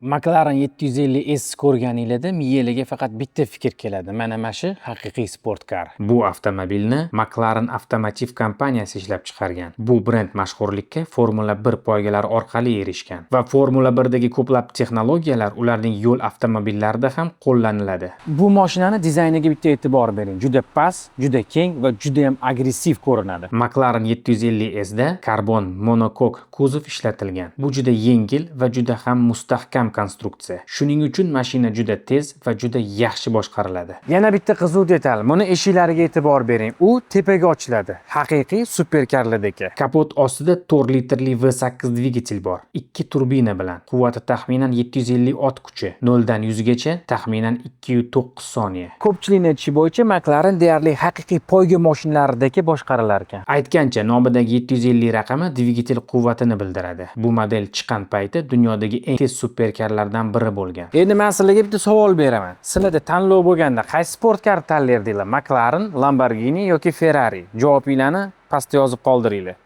McLaren 750S ko'rganingizda miyangizga faqat bitta fikr keladi. Mana shu haqiqiy sportkar. Bu avtomobilni McLaren avtomotiv kompaniyasi ishlab chiqargan. Bu brend mashhurlikka Formula 1 poygalari orqali erishgan va Formula 1dagi ko'plab texnologiyalar ularning yo'l avtomobillarida ham qo'llaniladi. Bu mashinani dizayniga bitta e'tibor bering. Juda past, juda keng va juda ham agressiv ko'rinadi. McLaren 750S da karbon monokok kuzov ishlatilgan. Bu juda yengil va juda ham mustahkam konstruksiya. Shuning uchun mashina juda tez va juda yaxshi boshqariladi. Yana bitta qiziq detal. Buni eshiklariga e'tibor bering. U tepaga ochiladi. Haqiqiy superkarlardagi. Kapot ostida 4 litrli V8 dvigatel bor. 2 turbina bilan. Quvvati taxminan 750 ot kuchi. 0 dan 100 gacha taxminan 209 soniya. Ko'pchilikning aytishi bo'yicha McLaren deyarli haqiqiy poyga mashinalaridagi boshqarilar ekan. Aytgancha, nomidagi 750 raqami dvigatel quvvatini bildiradi. Bu model chiqqan payti dunyodagi eng tez superkarlardan biri bo'lgan. Endi men sizlarga bitta savol beraman. Sizlarda tanlov bo'lganda qaysi sportkar tanlardinglar? McLaren, Lamborghini yoki Ferrari? Javobinglarni pastda yozib qoldiringlar.